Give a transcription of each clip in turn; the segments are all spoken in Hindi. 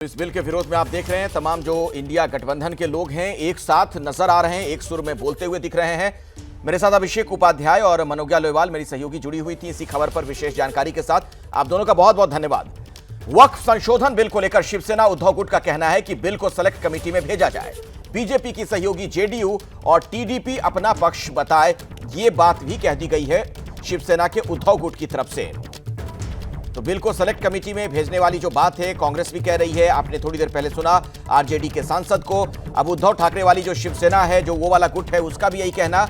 इस बिल के विरोध में आप देख रहे हैं तमाम जो इंडिया गठबंधन के लोग हैं एक साथ नजर आ रहे हैं, एक सुर में बोलते हुए दिख रहे हैं। मेरे साथ अभिषेक उपाध्याय और मनोज्ञा लोयवाल मेरी सहयोगी जुड़ी हुई थी इसी खबर पर विशेष जानकारी के साथ। आप दोनों का बहुत बहुत धन्यवाद। वक्फ संशोधन बिल को लेकर शिवसेना उद्धव गुट का कहना है कि बिल को सेलेक्ट कमेटी में भेजा जाए। बीजेपी की सहयोगी जेडीयू और टीडीपी अपना पक्ष बताए, ये बात भी कह दी गई है शिवसेना के उद्धव गुट की तरफ से। तो बिल को सेलेक्ट कमेटी में भेजने वाली जो बात है कांग्रेस भी कह रही है, आपने थोड़ी देर पहले सुना आरजेडी के सांसद को। अब उद्धव ठाकरे वाली जो शिवसेना है, जो वो वाला गुट है, उसका भी यही कहना,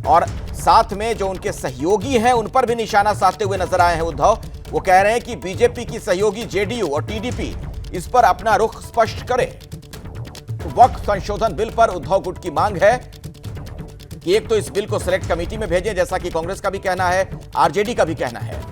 और साथ में जो उनके सहयोगी हैं उन पर भी निशाना साधते हुए नजर आए हैं उद्धव। वो कह रहे हैं कि बीजेपी की सहयोगी जेडीयू और टीडीपी इस पर अपना रुख स्पष्ट करे। वक्फ संशोधन बिल पर उद्धव गुट की मांग है कि एक तो इस बिल को सेलेक्ट कमेटी में भेजें, जैसा कि कांग्रेस का भी कहना है, आरजेडी का भी कहना है।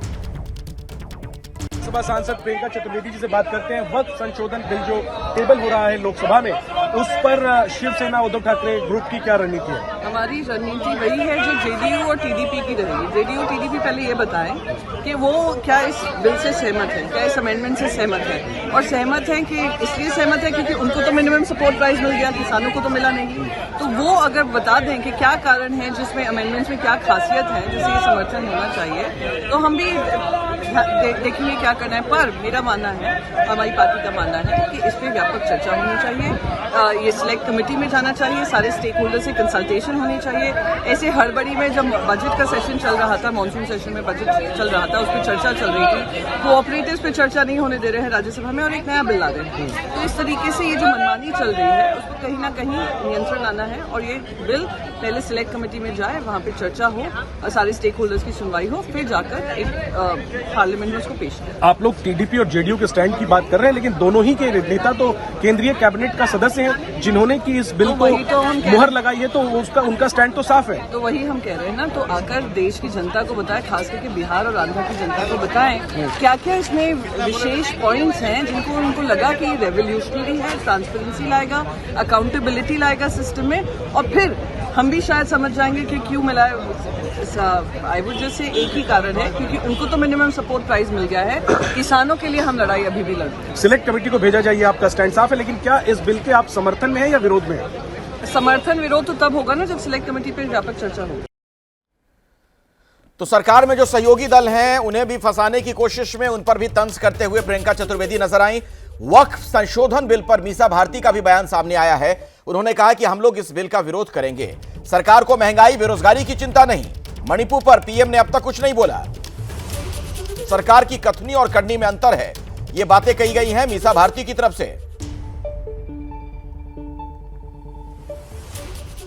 लोकसभा सांसद प्रियंका चतुर्वेदी जी से बात करते हैं। वक्फ संशोधन बिल जो टेबल हो रहा है लोकसभा में, उस पर शिवसेना उद्धव ठाकरे ग्रुप की क्या रणनीति है? हमारी रणनीति वही है जो जेडीयू और टीडीपी की रहेगी। जेडीयू टीडीपी पहले ये बताएं कि वो क्या इस बिल से सहमत है, क्या इस अमेंडमेंट से सहमत है, और सहमत है कि इसलिए सहमत है क्योंकि उनको तो मिनिमम सपोर्ट प्राइस मिल गया, किसानों को तो मिला नहीं। तो वो अगर बता दें कि क्या कारण है, जिसमें अमेंडमेंट्स में क्या खासियत है जिसे ये समर्थन होना चाहिए, तो हम भी देखेंगे क्या करना है। पर मेरा मानना है, हमारी पार्टी का मानना है कि इस पर व्यापक चर्चा होनी चाहिए, ये सिलेक्ट कमेटी में जाना चाहिए, सारे स्टेक होल्डर से कंसल्टेशन होनी चाहिए। ऐसे हड़बड़ी में जब बजट का सेशन चल रहा था, मानसून सेशन में बजट चल रहा था, उस पर चर्चा चल रही थी, कोऑपरेटिव्स पे चर्चा नहीं होने दे रहे हैं राज्यसभा में और एक नया बिल ला रहे हैं। तो इस तरीके से ये जो मनमानी चल रही है उस पर कहीं ना कहीं नियंत्रण आना है और ये बिल पहले सिलेक्ट कमेटी में जाए, वहाँ पे चर्चा हो और सारे स्टेक होल्डर्स की सुनवाई हो, फिर जाकर एक पार्लियामेंट में उसको पेश करें। आप लोग टीडीपी और जेडीयू के स्टैंड की बात कर रहे हैं, लेकिन दोनों ही के नेता तो केंद्रीय कैबिनेट का सदस्य हैं, जिन्होंने की इस बिल को मुहर लगाई है, तो उसका उनका स्टैंड तो साफ है। तो वही हम कह रहे हैं ना, तो आकर देश की जनता को बताएं, खास करके बिहार और आंध्र की जनता को बताएं क्या क्या इसमें विशेष पॉइंट्स हैं जिनको उनको लगा कि रेवोल्यूशनरी है, ट्रांसपेरेंसी लाएगा, अकाउंटेबिलिटी लाएगा सिस्टम में, और फिर हम भी शायद समझ जाएंगे कि क्यों मिला है। आई वुड जस्ट से एक ही कारण है, क्योंकि उनको तो मिनिमम सपोर्ट प्राइस मिल गया है, किसानों के लिए हम लड़ाई अभी भी लड़ रहे हैं। सिलेक्ट कमेटी को भेजा जाइए, आपका स्टैंड साफ है, लेकिन क्या इस बिल के आप समर्थन में है या विरोध में है? समर्थन विरोध तो तब होगा ना जब सिलेक्ट कमेटी पर व्यापक चर्चा होगी। तो सरकार में जो सहयोगी दल हैं उन्हें भी फंसाने की कोशिश में उन पर भी तंज करते हुए प्रियंका चतुर्वेदी नजर आई। वक्फ संशोधन बिल पर मीसा भारती का भी बयान सामने आया है। उन्होंने कहा कि हम लोग इस बिल का विरोध करेंगे, सरकार को महंगाई बेरोजगारी की चिंता नहीं। मणिपुर पर पीएम ने अब तक कुछ नहीं बोला। सरकार की कथनी और करनी में अंतर है, ये बातें कही गई हैं मीसा भारती की तरफ से।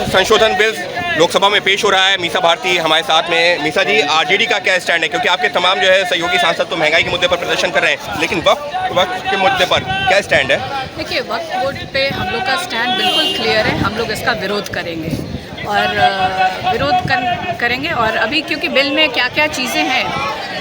संशोधन बिल लोकसभा में पेश हो रहा है, मीसा भारती हमारे साथ में। मीसा जी, आरजेडी का क्या स्टैंड है, क्योंकि आपके तमाम जो है सहयोगी सांसद तो महंगाई के मुद्दे पर प्रदर्शन कर रहे हैं, लेकिन वक्त के मुद्दे पर क्या स्टैंड है? देखिए, वक्फ बोर्ड पे हम लोग का स्टैंड बिल्कुल क्लियर है, हम लोग इसका विरोध करेंगे और करेंगे। और अभी क्योंकि बिल में क्या क्या चीज़ें हैं,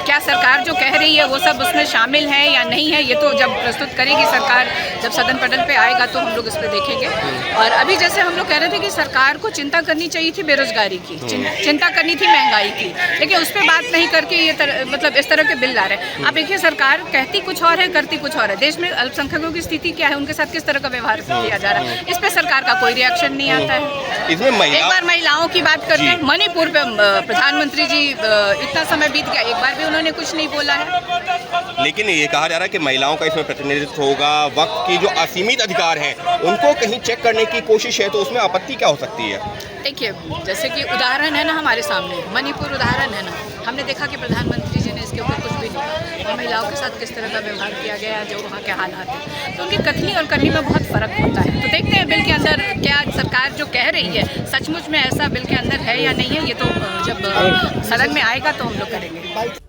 क्या सरकार जो कह रही है वो सब उसमें शामिल है या नहीं है, ये तो जब प्रस्तुत करेगी सरकार, जब सदन पटल पे आएगा तो हम लोग इस पर देखेंगे। और अभी जैसे हम लोग कह रहे थे कि सरकार को चिंता करनी चाहिए थी बेरोजगारी की, चिंता करनी थी महंगाई की, लेकिन उस पर बात नहीं करके ये मतलब इस तरह के बिल ला रहे हैं। आप देखिए, सरकार कहती कुछ और है, करती कुछ और है। देश में अल्पसंख्यकों की स्थिति क्या है, उनके साथ किस तरह का व्यवहार किया जा रहा है, इस पर सरकार का कोई रिएक्शन नहीं आता है। इसमें एक बार महिलाओं की बात करते हैं, मणिपुर पे प्रधानमंत्री जी इतना समय बीत गया, एक बार भी उन्होंने कुछ नहीं बोला है। लेकिन ये कहा जा रहा है कि महिलाओं का इसमें प्रतिनिधित्व होगा, वक्त की जो असीमित अधिकार हैं उनको कहीं चेक करने की कोशिश है, तो उसमें आपत्ति क्या हो सकती है? देखिए, जैसे कि उदाहरण है ना हमारे सामने, मणिपुर उदाहरण है ना, हमने देखा कि प्रधानमंत्री जी ने इसके ऊपर कुछ भी नहीं कहा और महिलाओं के साथ किस तरह का व्यवहार किया गया, जो वहाँ के हालात हैं, तो उनकी कथनी और करनी में बहुत फर्क होता है। तो देखते हैं बिल के अंदर क्या सरकार जो कह रही है सचमुच में ऐसा बिल के अंदर है या नहीं है, ये तो जब सदन में आएगा तो हम लोग करेंगे।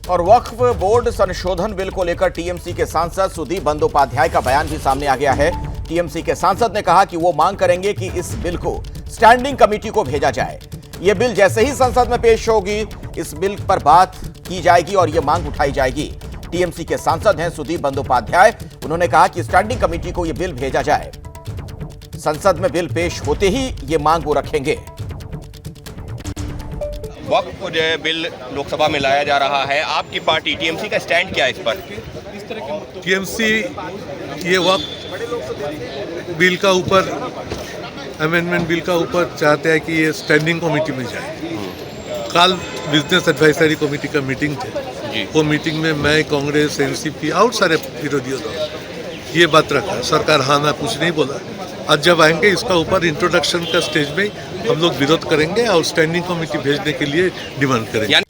और वक्फ बोर्ड संशोधन बिल को लेकर टीएमसी के सांसद सुदीप बंदोपाध्याय का बयान भी सामने आ गया है। टीएमसी के सांसद ने कहा कि वो मांग करेंगे कि इस बिल को स्टैंडिंग कमेटी को भेजा जाए। ये बिल जैसे ही संसद में पेश होगी, इस बिल पर बात की जाएगी और ये मांग उठाई जाएगी। टीएमसी के सांसद हैं सुदीप बंदोपाध्याय। उन्होंने कहा कि स्टैंडिंग कमेटी को ये बिल भेजा जाए। संसद में बिल पेश होते ही ये मांग वो रखेंगे। वक्फ जो है बिल लोकसभा में लाया जा रहा है, आपकी पार्टी टीएमसी का स्टैंड क्या है इस पर? इस टीएमसी ये वक्त बिल का ऊपर अमेंडमेंट बिल का ऊपर चाहते हैं कि ये स्टैंडिंग कमेटी में जाए। कल बिजनेस एडवाइजरी कमेटी का मीटिंग थे, वो मीटिंग में मैं, कांग्रेस, एनसीपी और सारे विरोधियों ने ये बात रखा। सरकार हाँ ना कुछ नहीं बोला। आज जब आएंगे इसका ऊपर इंट्रोडक्शन का स्टेज में हम लोग विरोध करेंगे और स्टैंडिंग कमेटी भेजने के लिए डिमांड करेंगे।